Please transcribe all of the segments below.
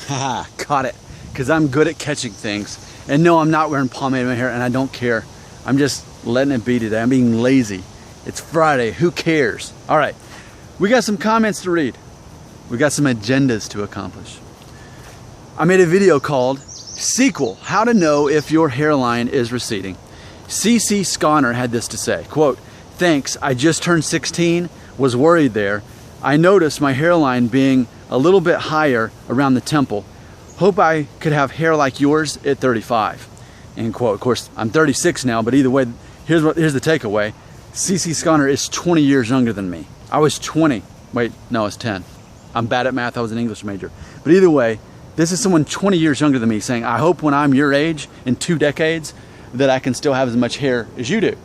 Haha, caught it. Because I'm good at catching things. And no, I'm not wearing pomade in my hair, and I don't care. I'm just letting it be today. I'm being lazy. It's Friday. Who cares? All right. We got some comments to read. We got some agendas to accomplish. I made a video called Sequel, How to Know If Your Hairline is Receding. CC Sconner had this to say, quote, "Thanks, I just turned 16, was worried there. I noticed my hairline being a little bit higher around the temple. Hope I could have hair like yours at 35. End quote. Of course, I'm 36 now, but either way, here's the takeaway. CC Sconner is 20 years younger than me. I was 20. Wait, no, I was 10. I'm bad at math. I was an English major. But either way, this is someone 20 years younger than me saying, I hope when I'm your age in 2 decades that I can still have as much hair as you do.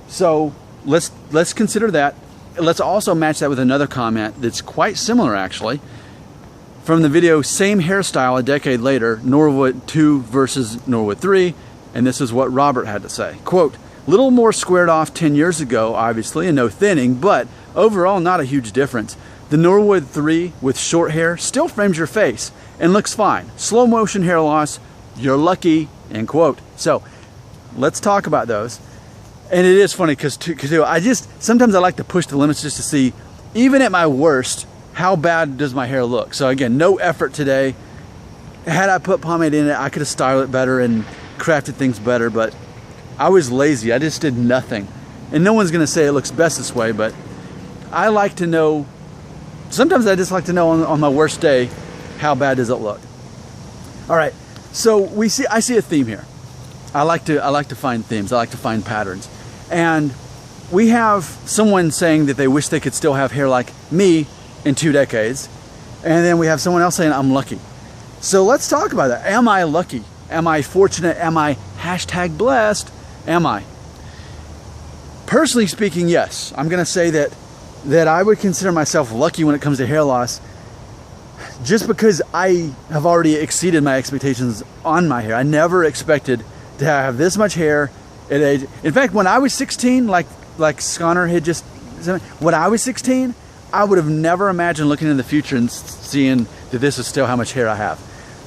So let's consider that. Let's also match that with another comment that's quite similar actually. From the video, same hairstyle a decade later, Norwood 2 versus Norwood 3, and this is what Robert had to say. Quote, little more squared off 10 years ago, obviously, and no thinning, but overall not a huge difference. The Norwood 3 with short hair still frames your face and looks fine. Slow motion hair loss, you're lucky, end quote. So let's talk about those. And it is funny because sometimes I like to push the limits just to see, even at my worst, how bad does my hair look? So again, no effort today. Had I put pomade in it, I could have styled it better and crafted things better, but I was lazy. I just did nothing. And no one's gonna say it looks best this way, but I like to know, sometimes I just like to know on my worst day, how bad does it look? All right, so I see a theme here. I like to find themes. I like to find patterns. And we have someone saying that they wish they could still have hair like me in 2 decades. And then we have someone else saying I'm lucky. So let's talk about that. Am I lucky? Am I fortunate? Am I #blessed? Am I? Personally speaking, yes. I'm gonna say that I would consider myself lucky when it comes to hair loss, just because I have already exceeded my expectations on my hair. I never expected to have this much hair at age. In fact, when I was 16, like Sconner had just said, when I was 16, I would have never imagined looking in the future and seeing that this is still how much hair I have.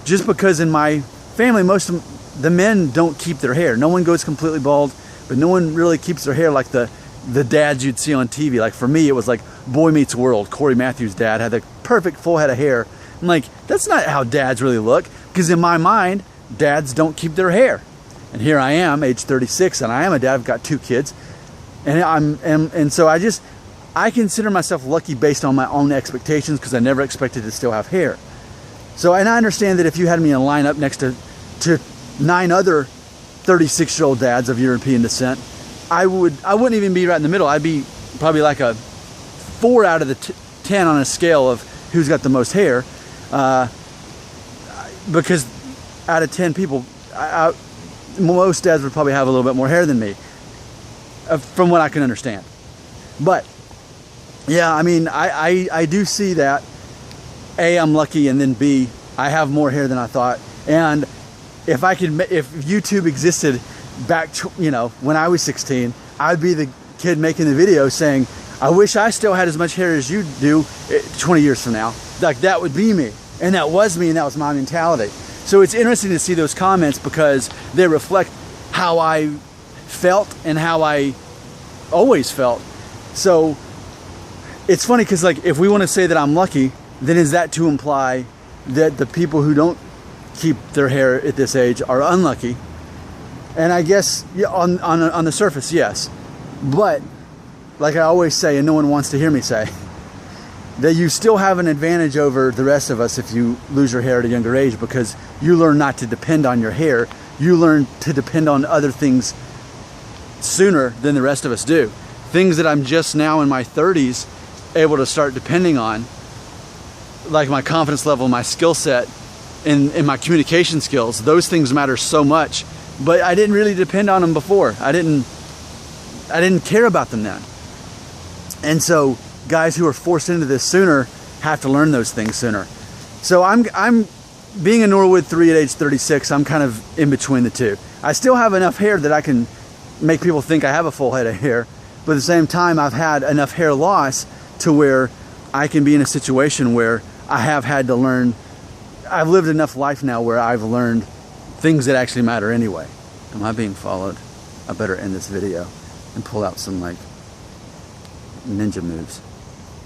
Just because in my family, most of the men don't keep their hair. No one goes completely bald, but no one really keeps their hair like the dads you'd see on TV. Like for me, it was like Boy Meets World. Corey Matthews' dad had the perfect full head of hair. I'm like, that's not how dads really look, because in my mind, dads don't keep their hair. And here I am, age 36, and I am a dad. I've got 2 kids, and so I consider myself lucky based on my own expectations, because I never expected to still have hair. So, and I understand that if you had me in a lineup next to 9 other 36-year-old dads of European descent, I wouldn't even be right in the middle. I'd be probably like a 4 out of the 10 on a scale of who's got the most hair, because out of 10 people, most dads would probably have a little bit more hair than me, from what I can understand. But yeah, I mean, I do see that. A, I'm lucky, and then B, I have more hair than I thought. And if YouTube existed back, when I was 16, I'd be the kid making the video saying, I wish I still had as much hair as you do 20 years from now. Like, that would be me. And that was me, and that was my mentality. So it's interesting to see those comments, because they reflect how I felt and how I always felt. So it's funny, because like, if we want to say that I'm lucky, then is that to imply that the people who don't keep their hair at this age are unlucky? And I guess, yeah, on the surface, yes. But like I always say, and no one wants to hear me say, that you still have an advantage over the rest of us if you lose your hair at a younger age, because you learn not to depend on your hair. You learn to depend on other things sooner than the rest of us do. Things that I'm just now in my 30s able to start depending on, like my confidence level, my skill set, and my communication skills. Those things matter so much, but I didn't really depend on them before. I didn't care about them then. And so guys who are forced into this sooner have to learn those things sooner. So I'm being a Norwood 3 at age 36, I'm kind of in between the two. I still have enough hair that I can make people think I have a full head of hair, but at the same time, I've had enough hair loss to where I can be in a situation where I have had to learn I've lived enough life now where I've learned things that actually matter anyway. Am I being followed? I better end this video and pull out some like ninja moves.